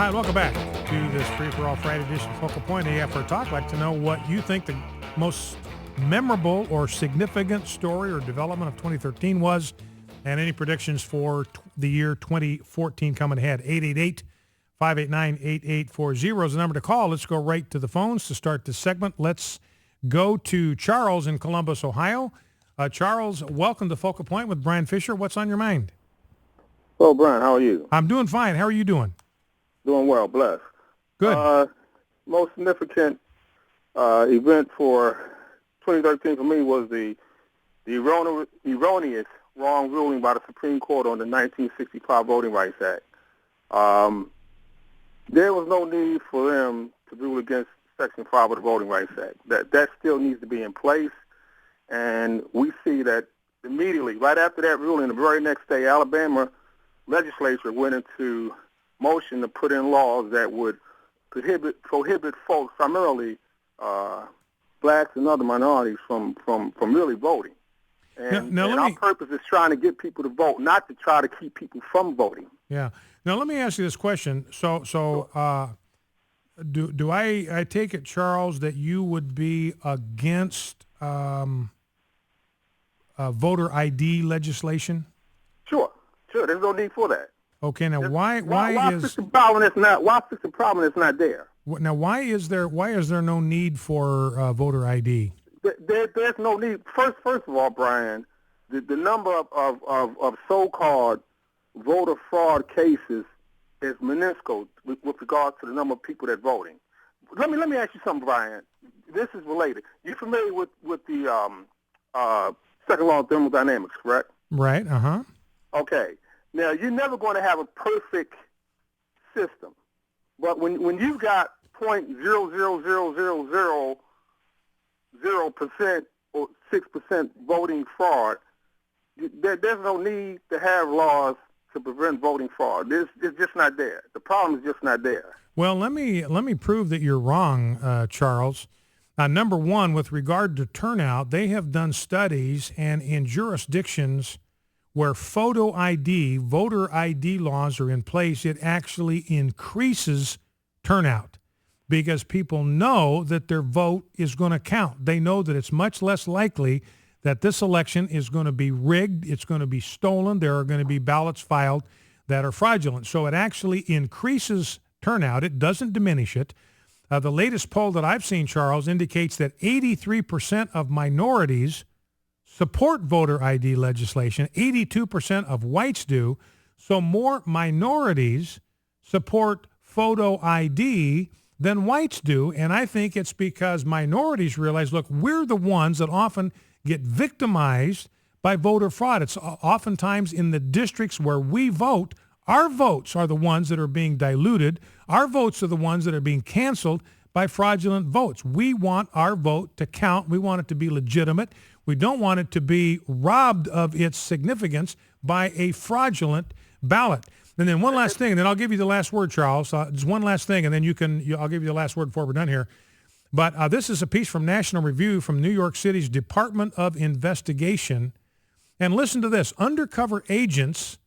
right, welcome back to this free-for-all Friday edition of Focal Point AFR Talk. I'd like to know what you think the most memorable or significant story or development of 2013 was, and any predictions for the year 2014 coming ahead. 888-589-8840 is the number to call. Let's go right to the phones to start this segment. Let's go to Charles in Columbus, Ohio. Charles, welcome to Focal Point with Brian Fisher. What's on your mind? Hello, Brian. How are you? I'm doing fine. How are you doing? Doing well, blessed. Good. Most significant event for 2013 for me was the erroneous wrong ruling by the Supreme Court on the 1965 Voting Rights Act. There was no need for them to rule against Section 5 of the Voting Rights Act. That still needs to be in place, and we see that immediately, right after that ruling, the very next day, Alabama legislature went into motion to put in laws that would prohibit folks, primarily blacks and other minorities, from really voting. And our purpose is trying to get people to vote, not to try to keep people from voting. Yeah. Now, let me ask you this question. So do I take it, Charles, that you would be against voter ID legislation? Sure. There's no need for that. Okay. Now, why is the problem is not? Why is the problem is not there? Now, why is there no need for voter ID? There's no need. First of all, Brian, the number of so-called voter fraud cases is minuscule with regard to the number of people that are voting. Let me ask you something, Brian. This is related. You familiar with the second law of thermodynamics, correct? Right. Uh-huh. Okay. Now, you're never going to have a perfect system, but when you've got 0.00000% or 6% voting fraud, there's no need to have laws to prevent voting fraud. It's just not there. The problem is just not there. Well, let me prove that you're wrong, Charles. Number one, with regard to turnout, they have done studies, and in jurisdictions where voter ID laws are in place, it actually increases turnout because people know that their vote is going to count. They know that it's much less likely that this election is going to be rigged, it's going to be stolen, there are going to be ballots filed that are fraudulent. So it actually increases turnout. It doesn't diminish it. The latest poll that I've seen, Charles, indicates that 83% of minorities support voter ID legislation. 82% of whites do. So more minorities support photo ID than whites do. And I think it's because minorities realize, look, we're the ones that often get victimized by voter fraud. It's oftentimes in the districts where we vote, our votes are the ones that are being diluted. Our votes are the ones that are being canceled by fraudulent votes. We want our vote to count. We want it to be legitimate. We don't want it to be robbed of its significance by a fraudulent ballot. And then one last thing, and then I'll give you the last word, Charles. Just one last thing, and then I'll give you the last word before we're done here. But this is a piece from National Review from New York City's Department of Investigation. And listen to this. Undercover agents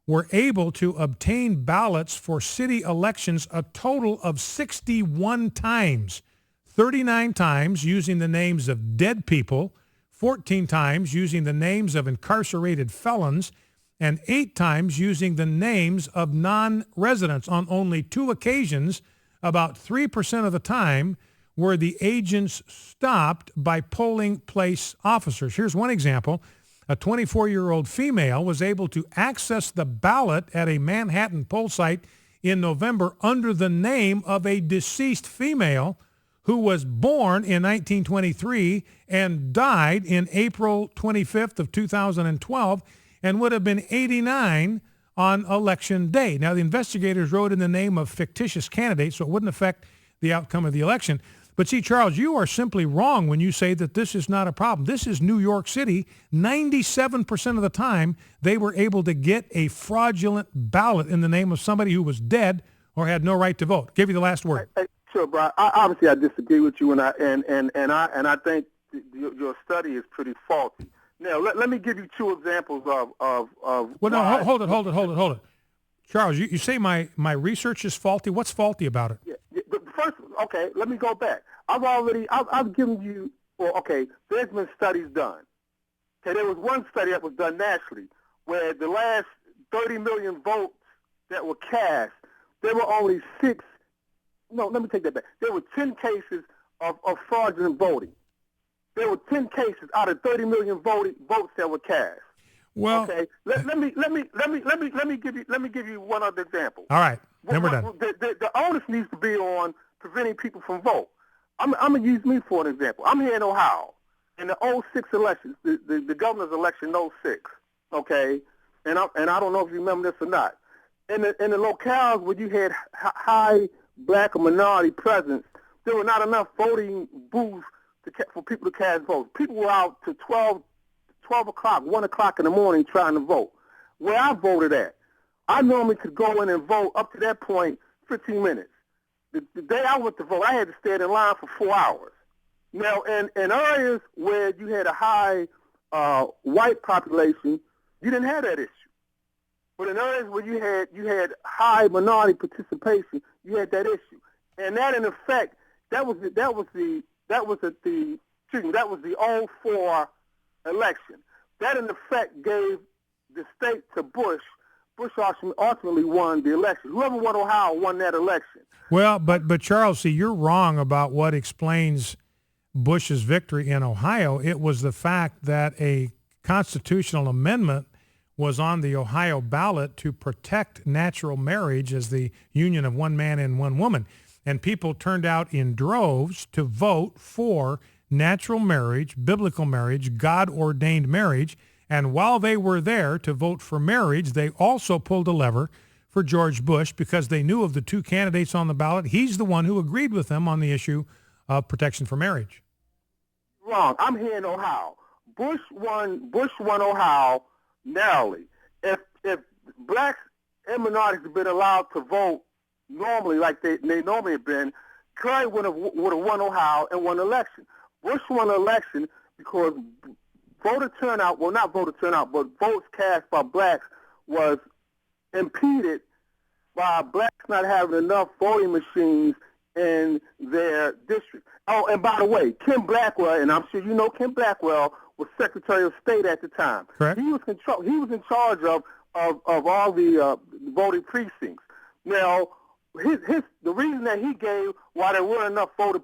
were able to obtain ballots for city elections a total of 61 times, 39 times using the names of dead people, 14 times using the names of incarcerated felons, and 8 times using the names of non-residents. On only 2 occasions, about 3% of the time, were the agents stopped by polling place officers. Here's one example. A 24-year-old female was able to access the ballot at a Manhattan poll site in November under the name of a deceased female who was born in 1923 and died in April 25th of 2012 and would have been 89 on Election Day. Now, the investigators wrote in the name of fictitious candidates, so it wouldn't affect the outcome of the election. But see, Charles, you are simply wrong when you say that this is not a problem. This is New York City. 97% of the time, they were able to get a fraudulent ballot in the name of somebody who was dead or had no right to vote. Give you the last word. Sure, Brian. Obviously, I disagree with you, and I think your study is pretty faulty. Now, let me give you 2 examples of. Well, no, hold it. Charles, you say my research is faulty. What's faulty about it? But first, okay, let me go back. I've given you, well, okay, there's been studies done. Okay, there was one study that was done nationally where the last 30 million votes that were cast, there were only let me take that back. There were 10 cases of fraudulent voting. There were 10 cases out of 30 million votes that were cast. Well, okay. Let me give you one other example. All right, then we're done. The onus needs to be on preventing people from vote. I'm gonna use me for an example. I'm here in Ohio in the 06 elections, the governor's election in 06. Okay, and I don't know if you remember this or not. In the locales where you had high black or minority presence, there were not enough voting booths for people to cast votes. People were out to 12 o'clock, 1 o'clock in the morning trying to vote. Where I voted at, I normally could go in and vote up to that point 15 minutes. The day I went to vote, I had to stand in line for 4 hours. Now, in areas where you had a high white population, you didn't have that issue. But in areas where you had high minority participation, you had that issue. And that, in effect, that was the 04 election. That, in effect, gave the state to Bush. Bush ultimately won the election. Whoever won Ohio won that election. Well, but Charles, see, you're wrong about what explains Bush's victory in Ohio. It was the fact that a constitutional amendment was on the Ohio ballot to protect natural marriage as the union of one man and one woman. And people turned out in droves to vote for natural marriage, biblical marriage, God-ordained marriage. And while they were there to vote for marriage, they also pulled a lever for George Bush because they knew of the two candidates on the ballot. He's the one who agreed with them on the issue of protection for marriage. Wrong. I'm here in Ohio. Bush won Ohio narrowly. If blacks and minorities had been allowed to vote normally like they normally have been, Clay would have won Ohio and won the election. Bush won the election because voter turnout, well, not voter turnout, but votes cast by blacks was impeded by blacks not having enough voting machines in their district. Oh, and by the way, Kim Blackwell, and I'm sure you know Kim Blackwell, was Secretary of State at the time. Correct. He was in charge of all the voting precincts. Now, the reason that he gave why there weren't enough voter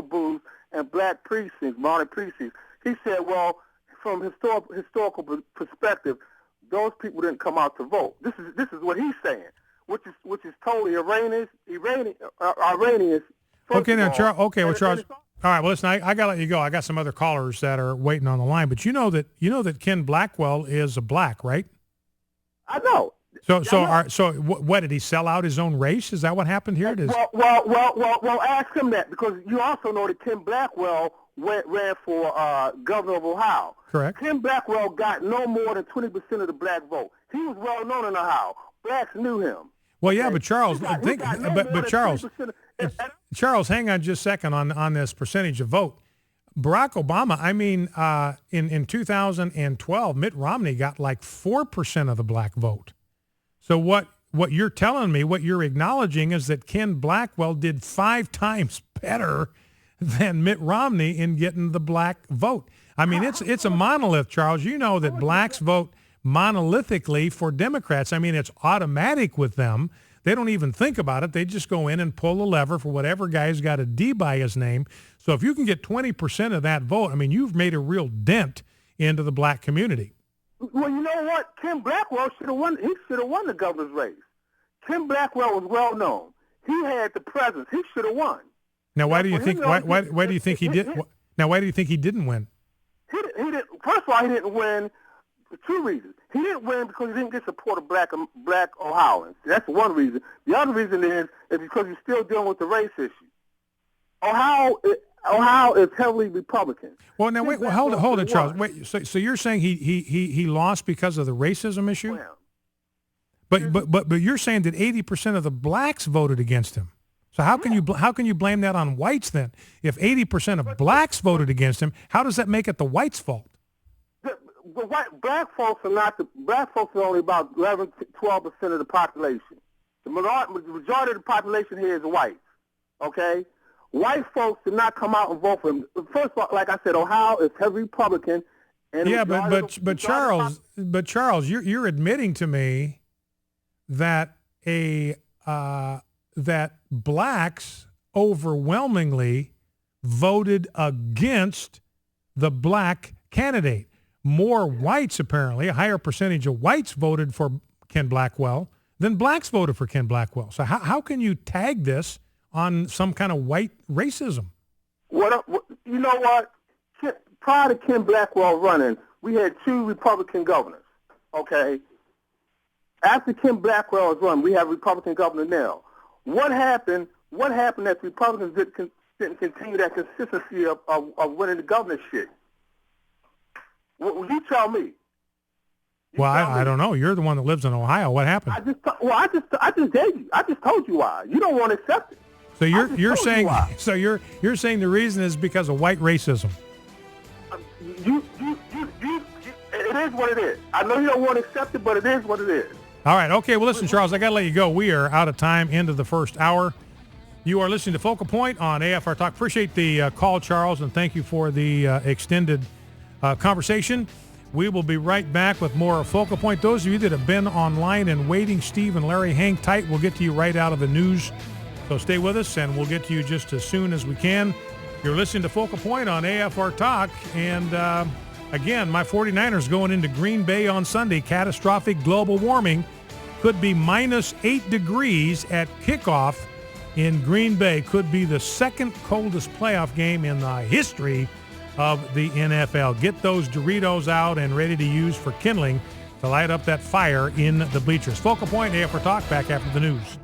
booths and black precincts, modern precincts, he said, well, from historical perspective, those people didn't come out to vote. This is what he's saying, which is totally erroneous. Okay, now, Charles. Okay, well, Charles. All right. Well, listen, I got to let you go. I got some other callers that are waiting on the line, but you know that Ken Blackwell is a black, right? I know. So what did he sell out his own race? Is that what happened here? Well, ask him that because you also know that Ken Blackwell ran for governor of Ohio. Correct. Ken Blackwell got no more than 20% of the black vote. He was well known in Ohio. Blacks knew him. Well, yeah, but Charles, Charles, hang on just a second on this percentage of vote. Barack Obama, in 2012, Mitt Romney got like 4% of the black vote. So what you're telling me, what you're acknowledging is that Ken Blackwell did 5 times better than Mitt Romney in getting the black vote. I mean, it's a monolith, Charles. You know that blacks vote monolithically for Democrats. I mean, it's automatic with them. They don't even think about it. They just go in and pull a lever for whatever guy's got a D by his name. So if you can get 20% of that vote, I mean, you've made a real dent into the black community. Well, you know what? Kim Blackwell should have won. He should have won the governor's race. Kim Blackwell was well known. He had the presence. He should have won. Now, why do you think? Why do you think he did? Now, why do you think he didn't win? He didn't. First of all, he didn't win for 2 reasons. He didn't win because he didn't get support of black Ohioans. That's one reason. The other reason is because he's still dealing with the race issue. Ohio is heavily Republican. Well, now wait. Well, hold it, Charles. Wait. So you're saying he lost because of the racism issue? Yeah. But you're saying that 80% of the blacks voted against him. So how can you blame that on whites then? If 80% of blacks voted against him, how does that make it the whites' fault? black folks are not black folks are only about 11, 12% of the population. The majority of the population here is whites. Okay, white folks did not come out and vote for him. First of all, like I said, Ohio is heavy Republican. And yeah, but Charles, you're admitting to me that that blacks overwhelmingly voted against the black candidate. More whites, apparently, a higher percentage of whites voted for Ken Blackwell than blacks voted for Ken Blackwell. So how can you tag this on some kind of white racism? You know what? Prior to Ken Blackwell running, we had 2 Republican governors, okay? After Ken Blackwell was run, we have a Republican governor now. What happened that Republicans didn't continue that consistency of winning the governorship? Well, you tell me. I don't know. You're the one that lives in Ohio. What happened? I just gave you. I just told you why. You don't want to accept it. So you're saying you're saying the reason is because of white racism. It is what it is. I know you don't want to accept it, but it is what it is. All right. Okay. Well, listen, Charles, I got to let you go. We are out of time, end of the first hour. You are listening to Focal Point on AFR Talk. Appreciate the call, Charles, and thank you for the extended conversation. We will be right back with more Focal Point. Those of you that have been online and waiting, Steve and Larry, hang tight. We'll get to you right out of the news. So stay with us, and we'll get to you just as soon as we can. You're listening to Focal Point on AFR Talk. And again, my 49ers going into Green Bay on Sunday. Catastrophic global warming could be -8 degrees at kickoff in Green Bay. Could be the second coldest playoff game in the history of the NFL. Get those Doritos out and ready to use for kindling to light up that fire in the bleachers. Focal Point, AFR Talk, back after the news.